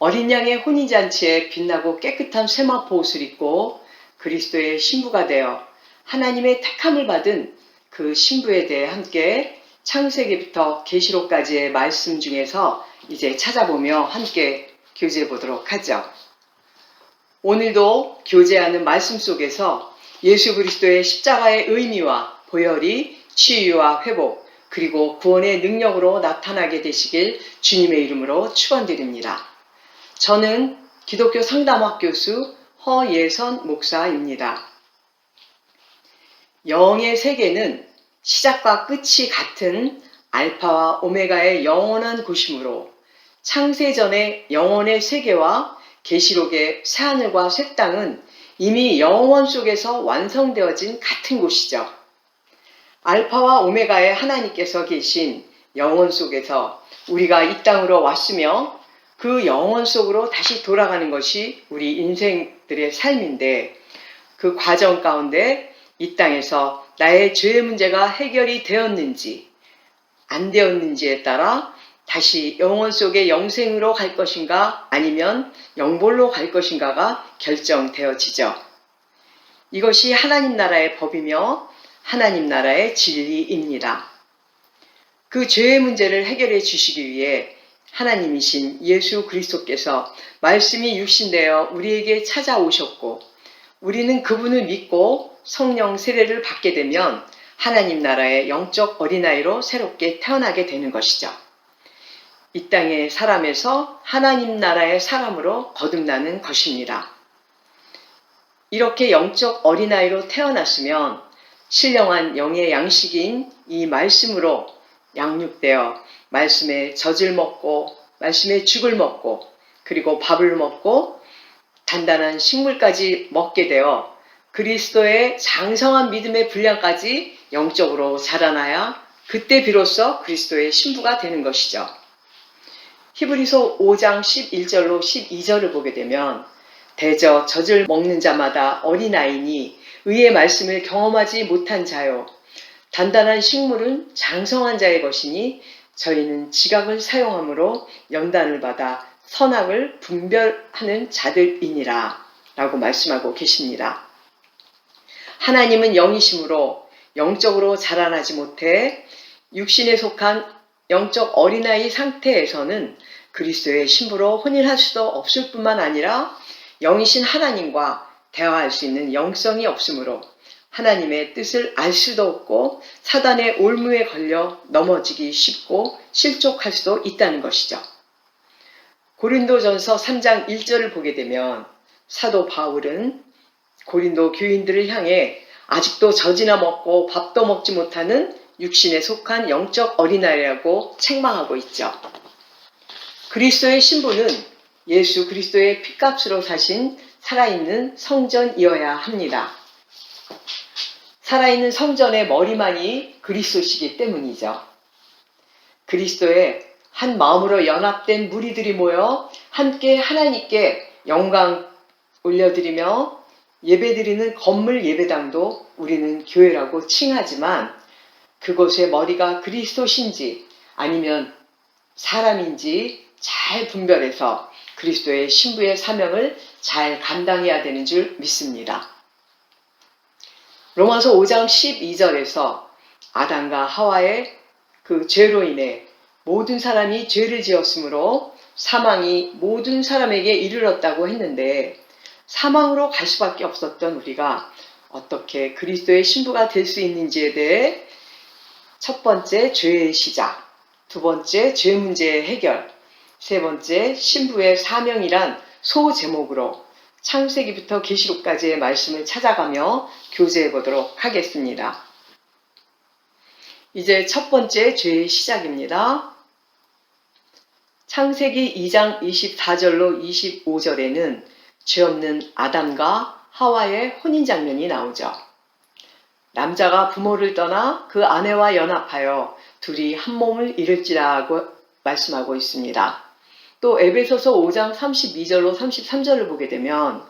어린 양의 혼인잔치에 빛나고 깨끗한 세마포 옷을 입고 그리스도의 신부가 되어 하나님의 택함을 받은 그 신부에 대해 함께 창세기부터 계시록까지의 말씀 중에서 이제 찾아보며 함께 교제해 보도록 하죠. 오늘도 교제하는 말씀 속에서 예수 그리스도의 십자가의 의미와 보혈이 치유와 회복 그리고 구원의 능력으로 나타나게 되시길 주님의 이름으로 축원드립니다. 저는 기독교 상담학 교수 허예선 목사입니다. 영의 세계는 시작과 끝이 같은 알파와 오메가의 영원한 곳이므로 창세전의 영원의 세계와 계시록의 새하늘과 새 땅은 이미 영원 속에서 완성되어진 같은 곳이죠. 알파와 오메가의 하나님께서 계신 영원 속에서 우리가 이 땅으로 왔으며 그 영원 속으로 다시 돌아가는 것이 우리 인생들의 삶인데 그 과정 가운데 이 땅에서 나의 죄의 문제가 해결이 되었는지 안 되었는지에 따라 다시 영원 속의 영생으로 갈 것인가 아니면 영벌로 갈 것인가가 결정되어지죠. 이것이 하나님 나라의 법이며 하나님 나라의 진리입니다. 그 죄의 문제를 해결해 주시기 위해 하나님이신 예수 그리스도께서 말씀이 육신되어 우리에게 찾아오셨고 우리는 그분을 믿고 성령 세례를 받게 되면 하나님 나라의 영적 어린아이로 새롭게 태어나게 되는 것이죠. 이 땅의 사람에서 하나님 나라의 사람으로 거듭나는 것입니다. 이렇게 영적 어린아이로 태어났으면 신령한 영의 양식인 이 말씀으로 양육되어 말씀의 젖을 먹고 말씀의 죽을 먹고 그리고 밥을 먹고 단단한 식물까지 먹게 되어 그리스도의 장성한 믿음의 분량까지 영적으로 자라나야 그때 비로소 그리스도의 신부가 되는 것이죠. 히브리서 5장 11절로 12절을 보게 되면 대저 젖을 먹는 자마다 어린아이니 의의 말씀을 경험하지 못한 자요 단단한 식물은 장성한 자의 것이니 저희는 지각을 사용함으로 연단을 받아 선악을 분별하는 자들이니라 라고 말씀하고 계십니다. 하나님은 영이심으로 영적으로 자라나지 못해 육신에 속한 영적 어린아이 상태에서는 그리스도의 신부로 혼인할 수도 없을 뿐만 아니라 영이신 하나님과 대화할 수 있는 영성이 없으므로 하나님의 뜻을 알 수도 없고 사단의 올무에 걸려 넘어지기 쉽고 실족할 수도 있다는 것이죠. 고린도전서 3장 1절을 보게 되면 사도 바울은 고린도 교인들을 향해 아직도 젖이나 먹고 밥도 먹지 못하는 육신에 속한 영적 어린아이라고 책망하고 있죠. 그리스도의 신부는 예수 그리스도의 피값으로 사신 살아있는 성전이어야 합니다. 살아있는 성전의 머리만이 그리스도시기 때문이죠. 그리스도의 한 마음으로 연합된 무리들이 모여 함께 하나님께 영광 올려드리며 예배드리는 건물 예배당도 우리는 교회라고 칭하지만 그곳의 머리가 그리스도신지 아니면 사람인지 잘 분별해서 그리스도의 신부의 사명을 잘 감당해야 되는 줄 믿습니다. 로마서 5장 12절에서 아담과 하와의 그 죄로 인해 모든 사람이 죄를 지었으므로 사망이 모든 사람에게 이르렀다고 했는데 사망으로 갈 수밖에 없었던 우리가 어떻게 그리스도의 신부가 될 수 있는지에 대해 첫 번째 죄의 시작, 두 번째 죄 문제의 해결, 세 번째 신부의 사명이란 소제목으로 창세기부터 계시록까지의 말씀을 찾아가며 교제해 보도록 하겠습니다. 이제 첫 번째 죄의 시작입니다. 창세기 2장 24절로 25절에는 죄 없는 아담과 하와의 혼인 장면이 나오죠. 남자가 부모를 떠나 그 아내와 연합하여 둘이 한 몸을 이룰지라고 말씀하고 있습니다. 또 에베소서 5장 32절로 33절을 보게 되면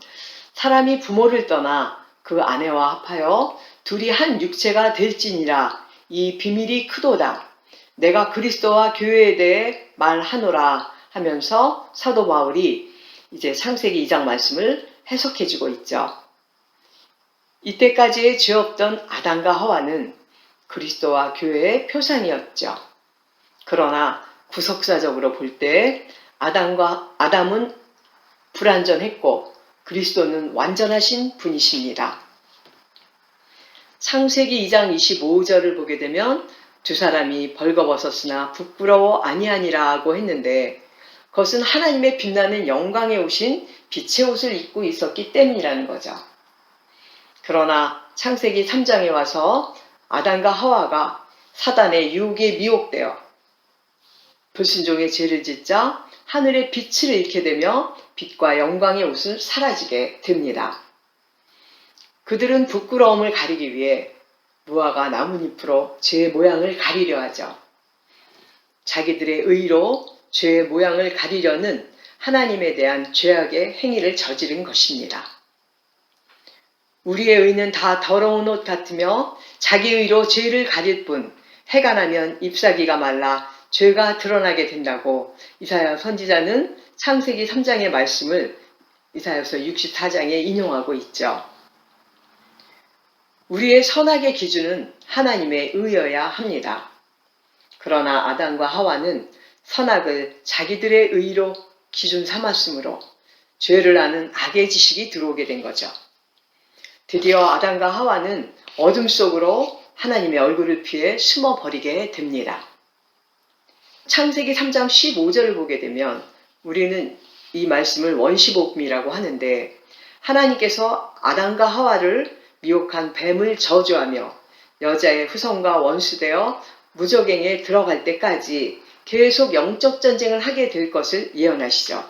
사람이 부모를 떠나 그 아내와 합하여 둘이 한 육체가 될지니라 이 비밀이 크도다. 내가 그리스도와 교회에 대해 말하노라 하면서 사도 바울이 이제 창세기 2장 말씀을 해석해주고 있죠. 이때까지의 죄 없던 아담과 하와는 그리스도와 교회의 표상이었죠. 그러나 구속사적으로 볼 때 아담은 불완전했고 그리스도는 완전하신 분이십니다. 창세기 2장 25절을 보게 되면 두 사람이 벌거벗었으나 부끄러워 아니하니라고 했는데 그것은 하나님의 빛나는 영광에 오신 빛의 옷을 입고 있었기 때문이라는 거죠. 그러나 창세기 3장에 와서 아담과 하와가 사단의 유혹에 미혹되어 불순종의 죄를 짓자 하늘의 빛을 잃게 되며 빛과 영광의 옷은 사라지게 됩니다. 그들은 부끄러움을 가리기 위해 무화과 나뭇잎으로 죄의 모양을 가리려 하죠. 자기들의 의로 죄의 모양을 가리려는 하나님에 대한 죄악의 행위를 저지른 것입니다. 우리의 의는 다 더러운 옷 같으며 자기 의로 죄를 가릴 뿐 해가 나면 잎사귀가 말라 죄가 드러나게 된다고 이사야 선지자는 창세기 3장의 말씀을 이사야서 64장에 인용하고 있죠. 우리의 선악의 기준은 하나님의 의여야 합니다. 그러나 아담과 하와는 선악을 자기들의 의로 기준 삼았으므로 죄를 아는 악의 지식이 들어오게 된 거죠. 드디어 아담과 하와는 어둠 속으로 하나님의 얼굴을 피해 숨어버리게 됩니다. 창세기 3장 15절을 보게 되면 우리는 이 말씀을 원시복음이라고 하는데 하나님께서 아담과 하와를 미혹한 뱀을 저주하며 여자의 후손과 원수되어 무저갱에 들어갈 때까지 계속 영적 전쟁을 하게 될 것을 예언하시죠.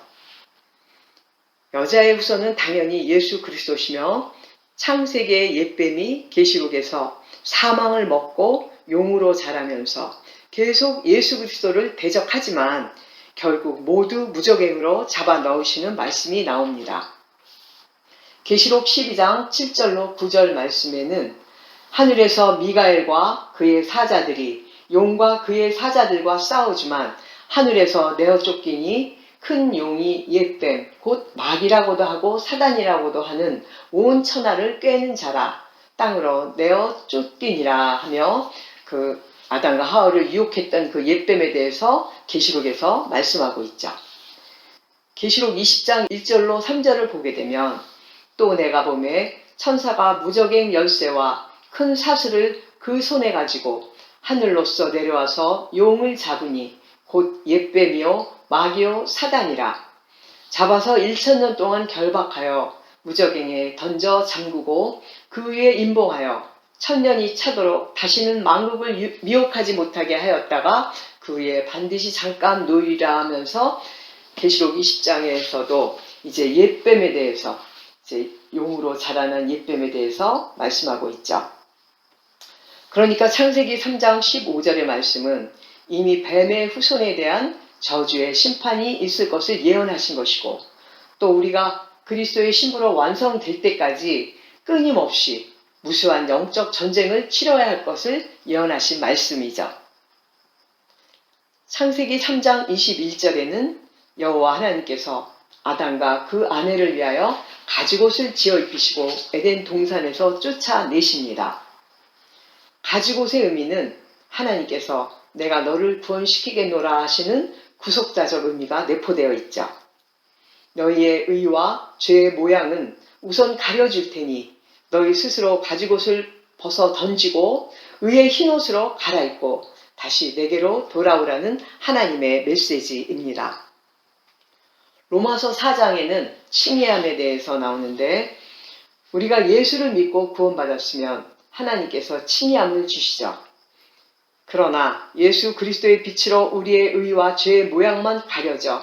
여자의 후손은 당연히 예수 그리스도시며 창세기의 옛뱀이 계시록에서 사망을 먹고 용으로 자라면서 계속 예수 그리스도를 대적하지만 결국 모두 무저갱으로 잡아 넣으시는 말씀이 나옵니다. 계시록 12장 7절로 9절 말씀에는 하늘에서 미가엘과 그의 사자들이 용과 그의 사자들과 싸우지만 하늘에서 내어 쫓기니 큰 용이 옛뱀 곧 마귀라고도 하고 사단이라고도 하는 온 천하를 꿰는 자라 땅으로 내어 쫓기니라 하며 그 아담과 하와를 유혹했던 그 옛뱀에 대해서 계시록에서 말씀하고 있죠. 계시록 20장 1절로 3절을 보게 되면 또 내가 보매 천사가 무저갱 열쇠와 큰 사슬을 그 손에 가지고 하늘로서 내려와서 용을 잡으니 곧 옛뱀이요 마귀요 사단이라 잡아서 1000년 동안 결박하여 무저갱에 던져 잠그고 그 위에 임봉하여 1000년이 차도록 다시는 만국을 미혹하지 못하게 하였다가 그 위에 반드시 잠깐 놓이리라 하면서 계시록 20장에서도 이제 옛뱀에 대해서 이제 용으로 자라난 옛뱀에 대해서 말씀하고 있죠. 그러니까 창세기 3장 15절의 말씀은 이미 뱀의 후손에 대한 저주의 심판이 있을 것을 예언하신 것이고 또 우리가 그리스도의 신부로 완성될 때까지 끊임없이 무수한 영적 전쟁을 치러야 할 것을 예언하신 말씀이죠. 창세기 3장 21절에는 여호와 하나님께서 아담과 그 아내를 위하여 가죽옷을 지어 입히시고 에덴 동산에서 쫓아내십니다. 가죽옷의 의미는 하나님께서 내가 너를 구원시키겠노라 하시는 구속자적 의미가 내포되어 있죠. 너희의 의와 죄의 모양은 우선 가려줄 테니 너희 스스로 가죽옷을 벗어 던지고 의의 흰옷으로 갈아입고 다시 내게로 돌아오라는 하나님의 메시지입니다. 로마서 4장에는 칭의함에 대해서 나오는데 우리가 예수를 믿고 구원받았으면 하나님께서 칭의함을 주시죠. 그러나 예수 그리스도의 빛으로 우리의 의와 죄의 모양만 가려져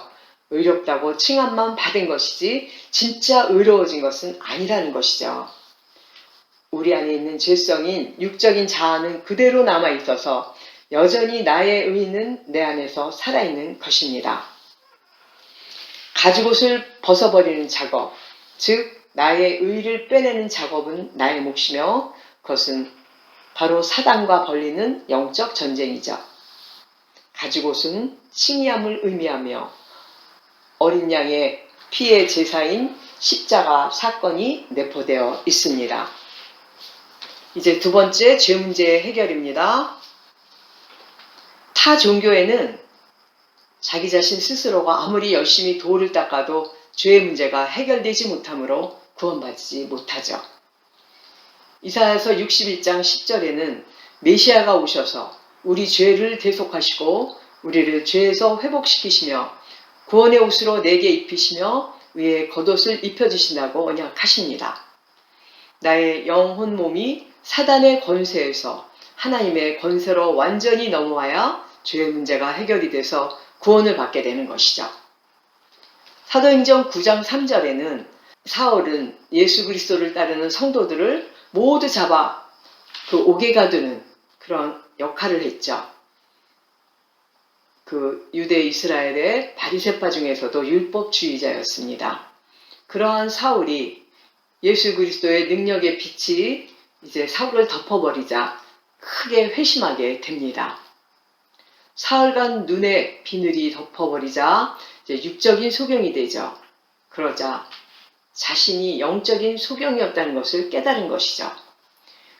의롭다고 칭함만 받은 것이지 진짜 의로워진 것은 아니라는 것이죠. 우리 안에 있는 죄성인 육적인 자아는 그대로 남아있어서 여전히 나의 의는 내 안에서 살아있는 것입니다. 가죽옷을 벗어버리는 작업, 즉 나의 의를 빼내는 작업은 나의 몫이며 그것은 바로 사단과 벌리는 영적 전쟁이죠. 가죽옷은 칭의함을 의미하며 어린 양의 피의 제사인 십자가 사건이 내포되어 있습니다. 이제 두 번째 죄 문제 해결입니다. 타 종교에는 자기 자신 스스로가 아무리 열심히 도를 닦아도 죄의 문제가 해결되지 못하므로 구원받지 못하죠. 이사야서 61장 10절에는 메시아가 오셔서 우리 죄를 대속하시고 우리를 죄에서 회복시키시며 구원의 옷으로 내게 입히시며 위에 겉옷을 입혀주신다고 언약하십니다. 나의 영혼 몸이 사단의 권세에서 하나님의 권세로 완전히 넘어와야 죄의 문제가 해결이 돼서 구원을 받게 되는 것이죠. 사도행전 9장 3절에는 사울은 예수 그리스도를 따르는 성도들을 모두 잡아 그 옥에 가두는 그런 역할을 했죠. 그 유대 이스라엘의 바리새파 중에서도 율법주의자였습니다. 그러한 사울이 예수 그리스도의 능력의 빛이 이제 사울을 덮어버리자 크게 회심하게 됩니다. 사흘간 눈에 비늘이 덮어버리자 이제 육적인 소경이 되죠. 그러자 자신이 영적인 소경이었다는 것을 깨달은 것이죠.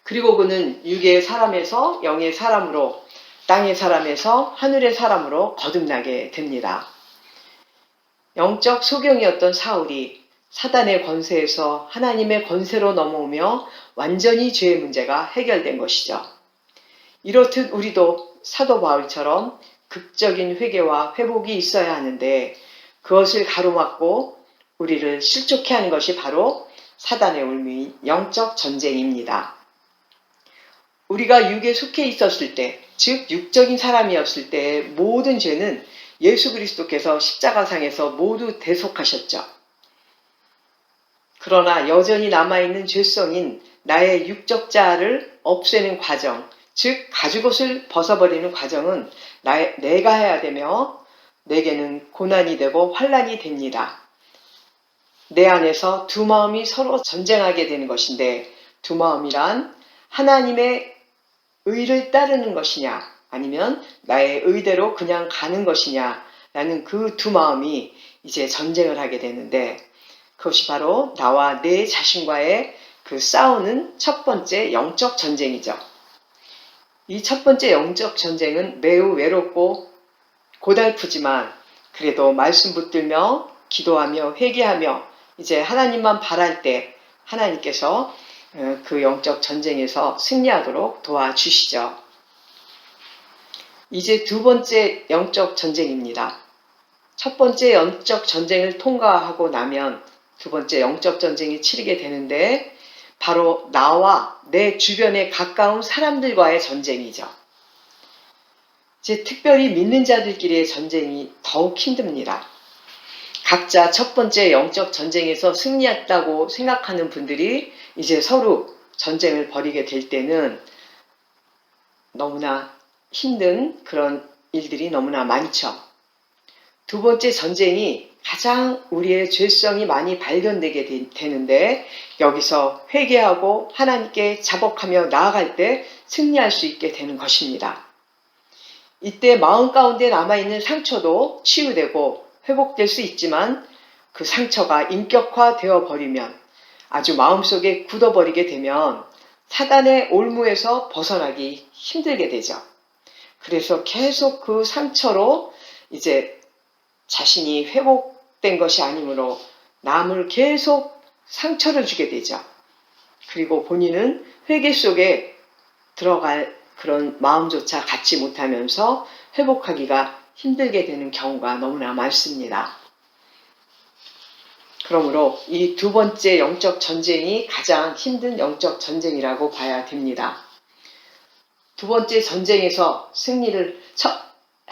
그리고 그는 육의 사람에서 영의 사람으로, 땅의 사람에서 하늘의 사람으로 거듭나게 됩니다. 영적 소경이었던 사울이 사단의 권세에서 하나님의 권세로 넘어오며 완전히 죄의 문제가 해결된 것이죠. 이렇듯 우리도 사도 바울처럼 극적인 회개와 회복이 있어야 하는데 그것을 가로막고 우리를 실족해 하는 것이 바로 사단의 울미인 영적 전쟁입니다. 우리가 육에 속해 있었을 때, 즉 육적인 사람이었을 때의 모든 죄는 예수 그리스도께서 십자가상에서 모두 대속하셨죠. 그러나 여전히 남아있는 죄성인 나의 육적 자아를 없애는 과정, 즉 가죽옷을 벗어버리는 과정은 내가 해야 되며 내게는 고난이 되고 환난이 됩니다. 내 안에서 두 마음이 서로 전쟁하게 되는 것인데 두 마음이란 하나님의 의를 따르는 것이냐 아니면 나의 의대로 그냥 가는 것이냐 라는 그 두 마음이 이제 전쟁을 하게 되는데 그것이 바로 나와 내 자신과의 그 싸우는 첫 번째 영적 전쟁이죠. 이 첫 번째 영적 전쟁은 매우 외롭고 고달프지만 그래도 말씀 붙들며 기도하며 회개하며 이제 하나님만 바랄 때 하나님께서 그 영적 전쟁에서 승리하도록 도와주시죠. 이제 두 번째 영적 전쟁입니다. 첫 번째 영적 전쟁을 통과하고 나면 두 번째 영적 전쟁이 치르게 되는데 바로 나와 내 주변에 가까운 사람들과의 전쟁이죠. 이제 특별히 믿는 자들끼리의 전쟁이 더욱 힘듭니다. 각자 첫 번째 영적 전쟁에서 승리했다고 생각하는 분들이 이제 서로 전쟁을 벌이게 될 때는 너무나 힘든 그런 일들이 너무나 많죠. 두 번째 전쟁이 가장 우리의 죄성이 많이 발견되게 되는데 여기서 회개하고 하나님께 자복하며 나아갈 때 승리할 수 있게 되는 것입니다. 이때 마음 가운데 남아있는 상처도 치유되고 회복될 수 있지만 그 상처가 인격화되어 버리면 아주 마음속에 굳어버리게 되면 사단의 올무에서 벗어나기 힘들게 되죠. 그래서 계속 그 상처로 이제 자신이 회복된 것이 아니므로 남을 계속 상처를 주게 되죠. 그리고 본인은 회개 속에 들어갈 그런 마음조차 갖지 못하면서 회복하기가 힘들게 되는 경우가 너무나 많습니다. 그러므로 이 두 번째 영적 전쟁이 가장 힘든 영적 전쟁이라고 봐야 됩니다. 두 번째 전쟁에서 승리를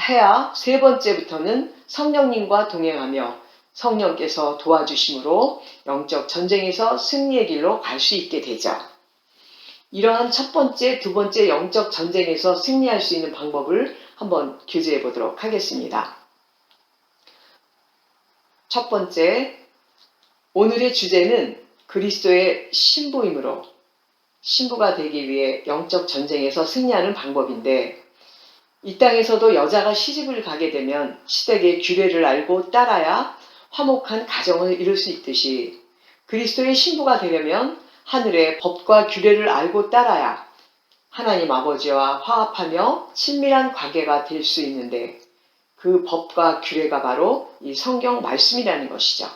해야 세 번째부터는 성령님과 동행하며 성령께서 도와주심으로 영적 전쟁에서 승리의 길로 갈 수 있게 되죠. 이러한 첫 번째, 두 번째 영적 전쟁에서 승리할 수 있는 방법을 한번 교제해 보도록 하겠습니다. 첫 번째, 오늘의 주제는 그리스도의 신부이므로 신부가 되기 위해 영적 전쟁에서 승리하는 방법인데 이 땅에서도 여자가 시집을 가게 되면 시댁의 규례를 알고 따라야 화목한 가정을 이룰 수 있듯이 그리스도의 신부가 되려면 하늘의 법과 규례를 알고 따라야 하나님 아버지와 화합하며 친밀한 관계가 될 수 있는데, 그 법과 규례가 바로 이 성경 말씀이라는 것이죠.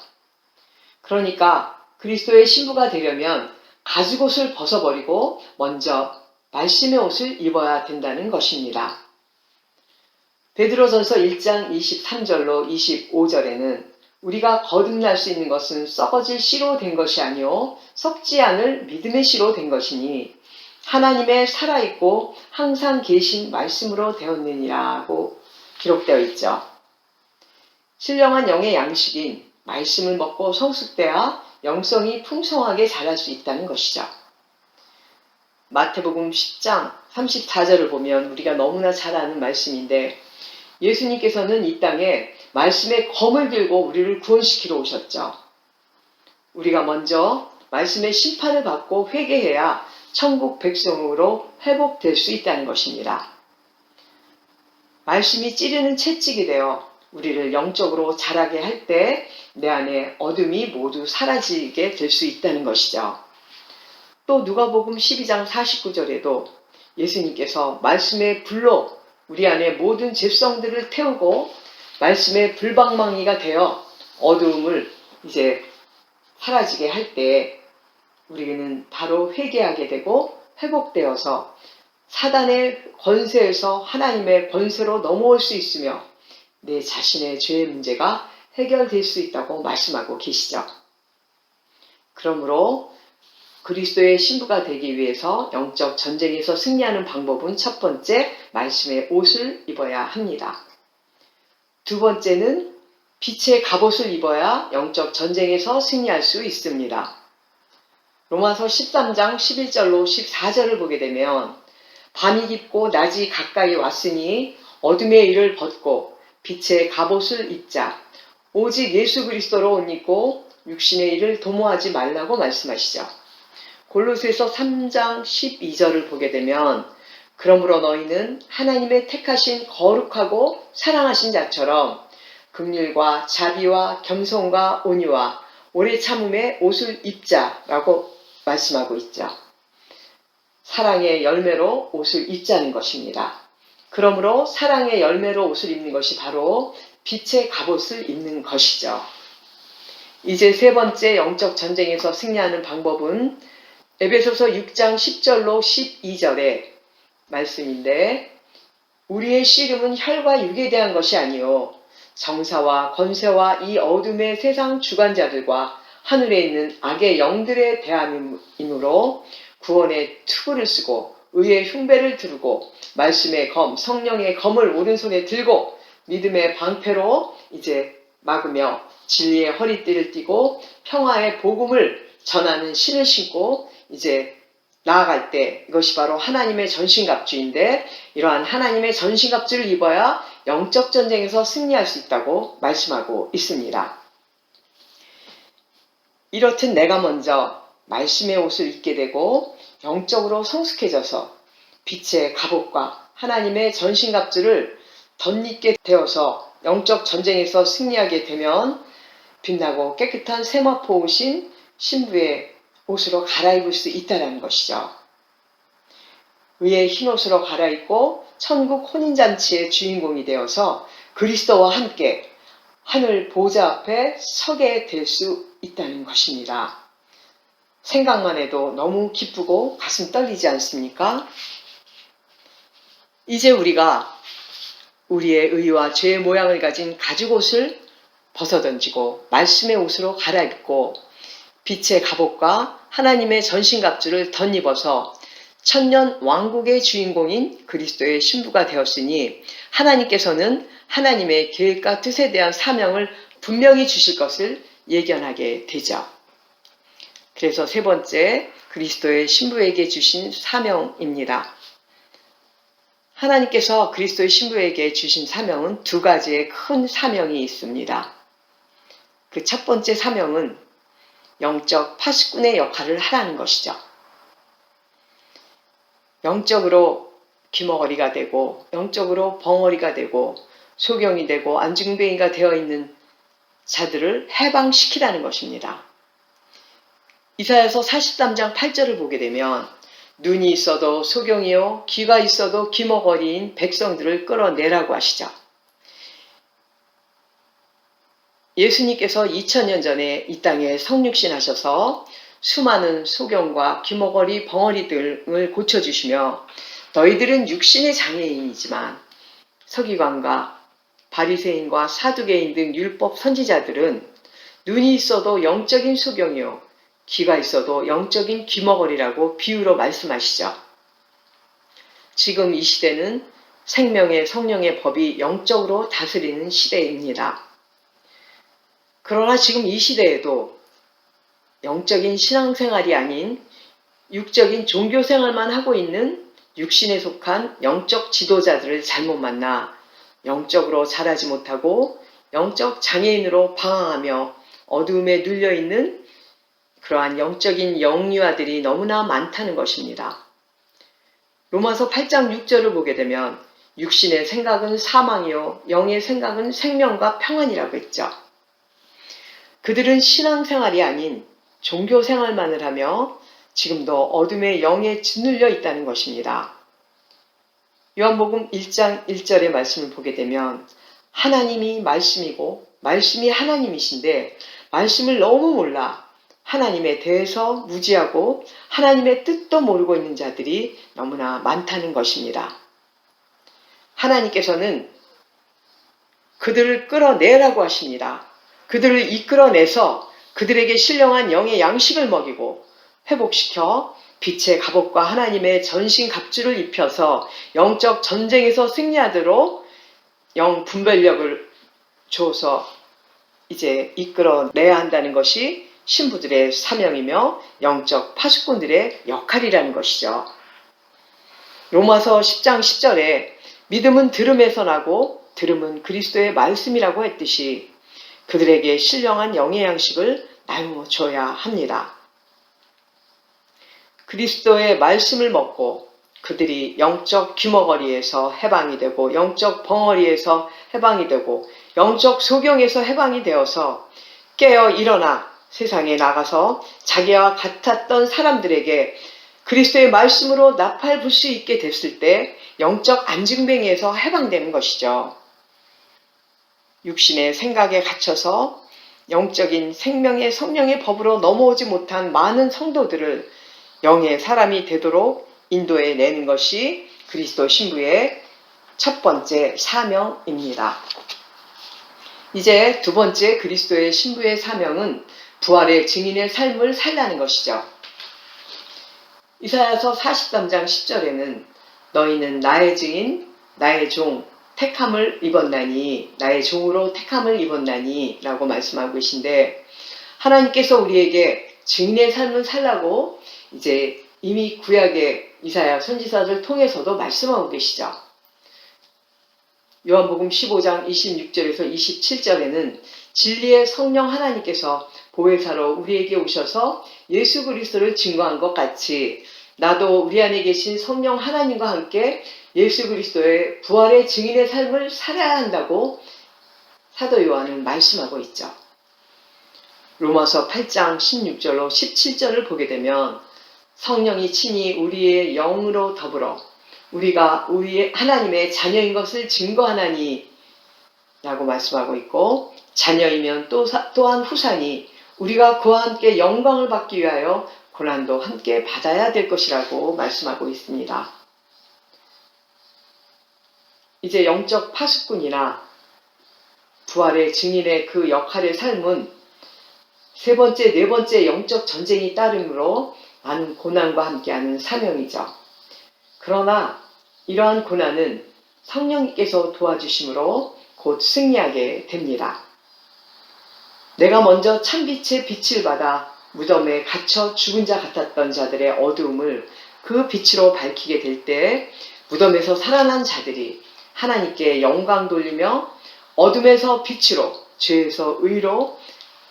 그러니까 그리스도의 신부가 되려면 가죽옷을 벗어버리고 먼저 말씀의 옷을 입어야 된다는 것입니다. 베드로전서 1장 23절로 25절에는 우리가 거듭날 수 있는 것은 썩어질 씨로 된 것이 아니요 썩지 않을 믿음의 씨로 된 것이니 하나님의 살아있고 항상 계신 말씀으로 되었느니라고 기록되어 있죠. 신령한 영의 양식인 말씀을 먹고 성숙돼야 영성이 풍성하게 자랄 수 있다는 것이죠. 마태복음 10장 34절을 보면 우리가 너무나 잘 아는 말씀인데, 예수님께서는 이 땅에 말씀의 검을 들고 우리를 구원시키러 오셨죠. 우리가 먼저 말씀의 심판을 받고 회개해야 천국 백성으로 회복될 수 있다는 것입니다. 말씀이 찌르는 채찍이 되어 우리를 영적으로 자라게 할 때 내 안에 어둠이 모두 사라지게 될 수 있다는 것이죠. 또 누가복음 12장 49절에도 예수님께서 말씀의 불로 우리 안에 모든 죄성들을 태우고 말씀의 불방망이가 되어 어두움을 이제 사라지게 할 때 우리는 바로 회개하게 되고 회복되어서 사단의 권세에서 하나님의 권세로 넘어올 수 있으며 내 자신의 죄의 문제가 해결될 수 있다고 말씀하고 계시죠. 그러므로 그리스도의 신부가 되기 위해서 영적 전쟁에서 승리하는 방법은 첫 번째, 말씀의 옷을 입어야 합니다. 두 번째는 빛의 갑옷을 입어야 영적 전쟁에서 승리할 수 있습니다. 로마서 13장 11절로 14절을 보게 되면 밤이 깊고 낮이 가까이 왔으니 어둠의 일을 벗고 빛의 갑옷을 입자. 오직 예수 그리스도로 옷 입고 육신의 일을 도모하지 말라고 말씀하시죠. 골로새서 3장 12절을 보게 되면 그러므로 너희는 하나님의 택하신 거룩하고 사랑하신 자처럼 긍휼과 자비와 겸손과 온유와 오래 참음의 옷을 입자라고 말씀하고 있죠. 사랑의 열매로 옷을 입자는 것입니다. 그러므로 사랑의 열매로 옷을 입는 것이 바로 빛의 갑옷을 입는 것이죠. 이제 세 번째 영적 전쟁에서 승리하는 방법은 에베소서 6장 10절로 12절의 말씀인데, 우리의 씨름은 혈과 육에 대한 것이 아니요 정사와 권세와 이 어둠의 세상 주관자들과 하늘에 있는 악의 영들에 대함이므로 구원의 투구를 쓰고 의의 흉배를 두르고 말씀의 검, 성령의 검을 오른손에 들고 믿음의 방패로 이제 막으며 진리의 허리띠를 띠고 평화의 복음을 전하는 신을 신고 이제 나아갈 때, 이것이 바로 하나님의 전신갑주인데, 이러한 하나님의 전신갑주를 입어야 영적 전쟁에서 승리할 수 있다고 말씀하고 있습니다. 이렇듯 내가 먼저 말씀의 옷을 입게 되고 영적으로 성숙해져서 빛의 갑옷과 하나님의 전신갑주를 덧입게 되어서 영적 전쟁에서 승리하게 되면 빛나고 깨끗한 세마포 옷인 신부의 옷으로 갈아입을 수 있다는 것이죠. 의의 흰옷으로 갈아입고 천국 혼인잔치의 주인공이 되어서 그리스도와 함께 하늘 보좌 앞에 서게 될 수 있다는 것입니다. 생각만 해도 너무 기쁘고 가슴 떨리지 않습니까? 이제 우리가 우리의 의와 죄의 모양을 가진 가죽옷을 벗어던지고 말씀의 옷으로 갈아입고 빛의 갑옷과 하나님의 전신갑주를 덧입어서 천년 왕국의 주인공인 그리스도의 신부가 되었으니 하나님께서는 하나님의 계획과 뜻에 대한 사명을 분명히 주실 것을 예견하게 되죠. 그래서 세 번째, 그리스도의 신부에게 주신 사명입니다. 하나님께서 그리스도의 신부에게 주신 사명은 두 가지의 큰 사명이 있습니다. 그 첫 번째 사명은 영적 파수꾼의 역할을 하라는 것이죠. 영적으로 귀머거리가 되고 영적으로 벙어리가 되고 소경이 되고 안중뱅이가 되어 있는 자들을 해방시키라는 것입니다. 이사야서 43장 8절을 보게 되면 눈이 있어도 소경이요 귀가 있어도 귀머거리인 백성들을 끌어내라고 하시죠. 예수님께서 2000년 전에 이 땅에 성육신 하셔서 수많은 소경과 귀머거리, 벙어리 등을 고쳐주시며 너희들은 육신의 장애인이지만 서기관과 바리새인과 사두개인 등 율법 선지자들은 눈이 있어도 영적인 소경이요 귀가 있어도 영적인 귀머거리라고 비유로 말씀하시죠. 지금 이 시대는 생명의 성령의 법이 영적으로 다스리는 시대입니다. 그러나 지금 이 시대에도 영적인 신앙생활이 아닌 육적인 종교생활만 하고 있는 육신에 속한 영적 지도자들을 잘못 만나 영적으로 자라지 못하고 영적 장애인으로 방황하며 어두움에 눌려있는 그러한 영적인 영유아들이 너무나 많다는 것입니다. 로마서 8장 6절을 보게 되면 육신의 생각은 사망이요 영의 생각은 생명과 평안이라고 했죠. 그들은 신앙생활이 아닌 종교생활만을 하며 지금도 어둠의 영에 짓눌려 있다는 것입니다. 요한복음 1장 1절의 말씀을 보게 되면 하나님이 말씀이고 말씀이 하나님이신데 말씀을 너무 몰라 하나님에 대해서 무지하고 하나님의 뜻도 모르고 있는 자들이 너무나 많다는 것입니다. 하나님께서는 그들을 끌어내라고 하십니다. 그들을 이끌어내서 그들에게 신령한 영의 양식을 먹이고 회복시켜 빛의 갑옷과 하나님의 전신 갑주를 입혀서 영적 전쟁에서 승리하도록 영 분별력을 줘서 이제 이끌어내야 한다는 것이 신부들의 사명이며 영적 파수꾼들의 역할이라는 것이죠. 로마서 10장 10절에 믿음은 들음에서 나고 들음은 그리스도의 말씀이라고 했듯이 그들에게 신령한 영의 양식을 나누어줘야 합니다. 그리스도의 말씀을 먹고 그들이 영적 귀머거리에서 해방이 되고 영적 벙어리에서 해방이 되고 영적 소경에서 해방이 되어서 깨어 일어나 세상에 나가서 자기와 같았던 사람들에게 그리스도의 말씀으로 나팔 불 수 있게 됐을 때 영적 안증뱅이에서 해방되는 것이죠. 육신의 생각에 갇혀서 영적인 생명의 성령의 법으로 넘어오지 못한 많은 성도들을 영의 사람이 되도록 인도해 내는 것이 그리스도 신부의 첫 번째 사명입니다. 이제 두 번째 그리스도의 신부의 사명은 부활의 증인의 삶을 살라는 것이죠. 이사야서 43장 10절에는 너희는 나의 증인, 나의 종, 택함을 입었나니 나의 종으로 택함을 입었나니 라고 말씀하고 계신데 하나님께서 우리에게 증인의 삶을 살라고 이제 이미 구약의 이사야 선지자를 통해서도 말씀하고 계시죠. 요한복음 15장 26절에서 27절에는 진리의 성령 하나님께서 보혜사로 우리에게 오셔서 예수 그리스도를 증거한 것 같이 나도 우리 안에 계신 성령 하나님과 함께 예수 그리스도의 부활의 증인의 삶을 살아야 한다고 사도 요한은 말씀하고 있죠. 로마서 8장 16절로 17절을 보게 되면 성령이 친히 우리의 영으로 더불어 우리가 우리의 하나님의 자녀인 것을 증거하나니 라고 말씀하고 있고 자녀이면 또한 후사니 우리가 그와 함께 영광을 받기 위하여 고난도 함께 받아야 될 것이라고 말씀하고 있습니다. 이제 영적 파수꾼이나 부활의 증인의 그 역할의 삶은 세 번째, 네 번째 영적 전쟁이 따르므로 많은 고난과 함께하는 사명이죠. 그러나 이러한 고난은 성령님께서 도와주심으로 곧 승리하게 됩니다. 내가 먼저 참빛의 빛을 받아 무덤에 갇혀 죽은 자 같았던 자들의 어두움을 그 빛으로 밝히게 될 때 무덤에서 살아난 자들이 하나님께 영광 돌리며 어둠에서 빛으로, 죄에서 의로,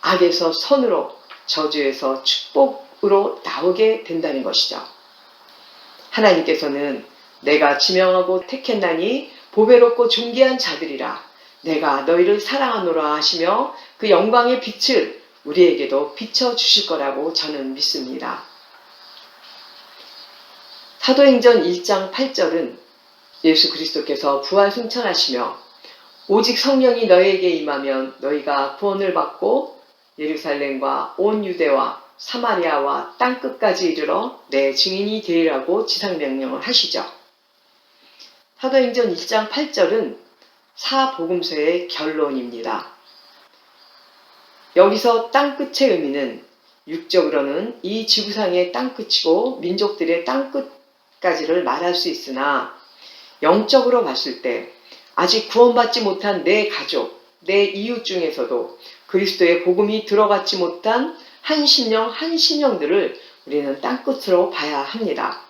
악에서 선으로, 저주에서 축복으로 나오게 된다는 것이죠. 하나님께서는 내가 지명하고 택했나니 보배롭고 존귀한 자들이라 내가 너희를 사랑하노라 하시며 그 영광의 빛을 우리에게도 비춰주실 거라고 저는 믿습니다. 사도행전 1장 8절은 예수 그리스도께서 부활 승천하시며 오직 성령이 너희에게 임하면 너희가 구원을 받고 예루살렘과 온 유대와 사마리아와 땅끝까지 이르러 내 증인이 되리라고 지상명령을 하시죠. 사도행전 1장 8절은 사복음서의 결론입니다. 여기서 땅끝의 의미는 육적으로는 이 지구상의 땅끝이고 민족들의 땅끝까지를 말할 수 있으나 영적으로 봤을 때 아직 구원받지 못한 내 가족, 내 이웃 중에서도 그리스도의 복음이 들어가지 못한 한 심령들을 우리는 땅끝으로 봐야 합니다.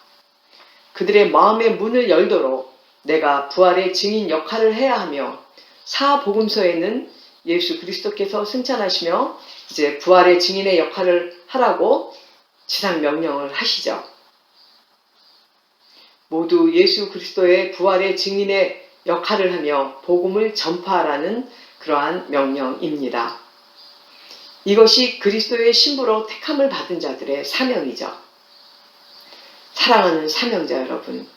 그들의 마음의 문을 열도록 내가 부활의 증인 역할을 해야 하며 사복음서에는 예수 그리스도께서 승천하시며 이제 부활의 증인의 역할을 하라고 지상 명령을 하시죠. 모두 예수 그리스도의 부활의 증인의 역할을 하며 복음을 전파하라는 그러한 명령입니다. 이것이 그리스도의 신부로 택함을 받은 자들의 사명이죠. 사랑하는 사명자 여러분,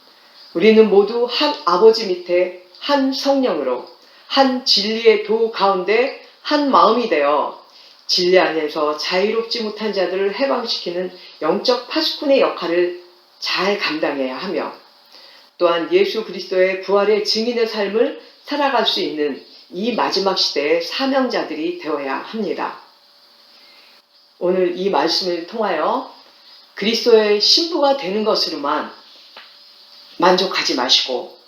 우리는 모두 한 아버지 밑에 한 성령으로 한 진리의 도 가운데 한 마음이 되어 진리 안에서 자유롭지 못한 자들을 해방시키는 영적 파수꾼의 역할을 잘 감당해야 하며 또한 예수 그리스도의 부활의 증인의 삶을 살아갈 수 있는 이 마지막 시대의 사명자들이 되어야 합니다. 오늘 이 말씀을 통하여 그리스도의 신부가 되는 것으로만 만족하지 마시고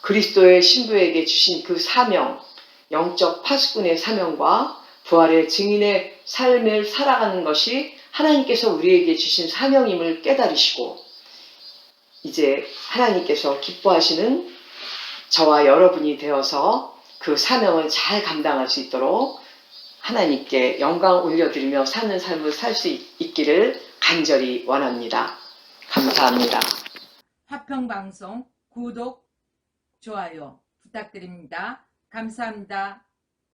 그리스도의 신부에게 주신 그 사명, 영적 파수꾼의 사명과 부활의 증인의 삶을 살아가는 것이 하나님께서 우리에게 주신 사명임을 깨달으시고 이제 하나님께서 기뻐하시는 저와 여러분이 되어서 그 사명을 잘 감당할 수 있도록 하나님께 영광 올려드리며 사는 삶을 살 수 있기를 간절히 원합니다. 감사합니다. 화평방송 구독, 좋아요 부탁드립니다. 감사합니다.